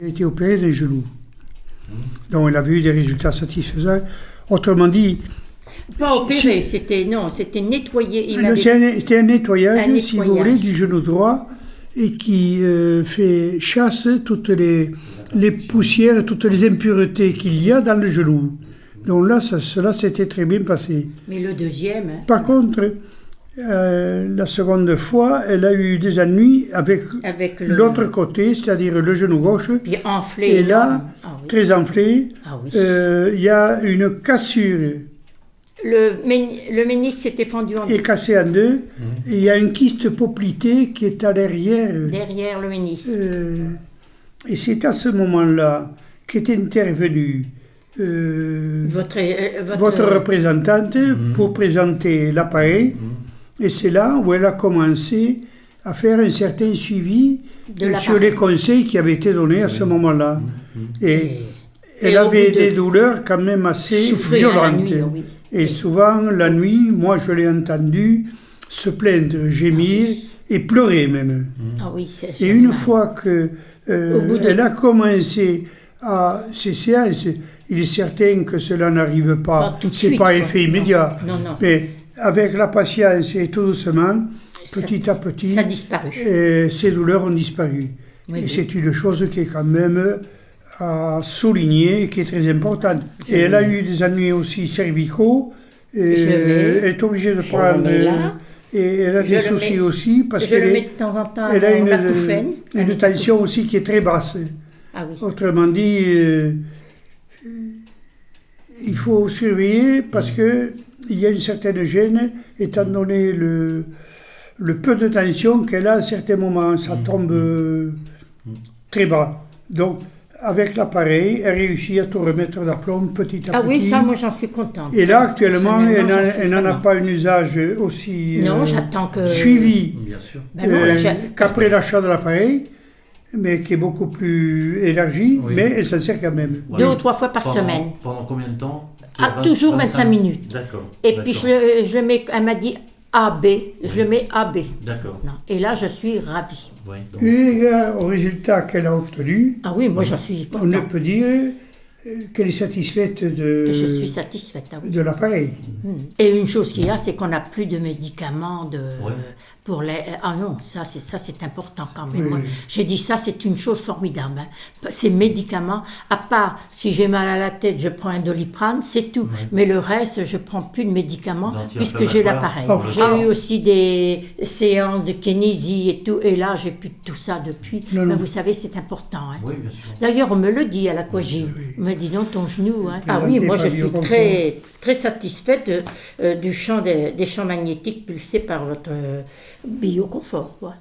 Il a été opéré d'un genou. Donc il avait eu des résultats satisfaisants. Autrement dit... Pas opéré, c'était nettoyé. C'était un nettoyage, si vous voulez, du genou droit et qui fait chasse toutes les poussières, toutes les impuretés qu'il y a dans le genou. Donc là, cela s'était très bien passé. Mais le deuxième... Par contre, la seconde fois, elle a eu des ennuis avec l'autre côté, c'est-à-dire le genou gauche. Puis enflé. Et là, oui. Très enflé, il y a une cassure. Le ménisque s'était fendu en deux. Est cassé en deux. Et il y a une kyste poplitée qui est à l'arrière. Derrière le ménisque. Et c'est à ce moment-là qu'est intervenue votre représentante pour présenter l'appareil. Et c'est là où elle a commencé à faire un certain suivi sur les conseils qui avaient été donnés à ce moment-là. Et elle avait des douleurs quand même assez violentes. Et souvent, la nuit, moi je l'ai entendue se plaindre, gémir et pleurer même. Et une fois qu'elle a commencé à ces séances, il est certain que cela n'arrive pas, c'est pas effet immédiat. Mais avec la patience et tout doucement, petit à petit, ça a disparu. Ces douleurs ont disparu. Et c'est une chose qui est quand même à souligner et qui est très importante. Et elle a eu des ennuis aussi cervicaux. Et elle est obligée de prendre... Et elle a des soucis aussi parce qu'elle a une tension aussi qui est très basse. Autrement dit, il faut surveiller parce qu'il y a une certaine gêne, étant donné le peu de tension qu'elle a à certains moments. Ça tombe très bas. Donc, avec l'appareil, elle réussit à tout remettre d'aplomb petit à petit. Ah oui, ça, moi j'en suis contente. Et là, actuellement, elle n'en a pas un usage aussi suivi qu'après l'achat de l'appareil, mais qui est beaucoup plus élargi, mais elle s'en sert quand même. 2 ou 3 fois par semaine. Pendant combien de temps? Toujours 25 minutes. D'accord. Et puis je le mets, elle m'a dit AB, je le mets AB. D'accord. Et là, je suis ravie. Et au résultat qu'elle a obtenu, moi j'en suis contente. On peut dire qu'elle est satisfaite je suis satisfaite, de l'appareil. Et une chose qu'il y a, c'est qu'on n'a plus de médicaments pour les... Ah non, ça c'est important quand même. Moi, j'ai dit ça, c'est une chose formidable. Ces médicaments, à part si j'ai mal à la tête, je prends un Doliprane, c'est tout. Mais le reste, je ne prends plus de médicaments puisque j'ai l'appareil. J'ai eu aussi des séances de kinésie et tout, et là, j'ai plus de tout ça depuis. Mais vous savez, c'est important. Oui, bien sûr. D'ailleurs, on me le dit à l'aquagym. On me dit non, ton genou. Ah oui, moi je suis très, très satisfaite du champ des champs magnétiques pulsés par votre bioconfort.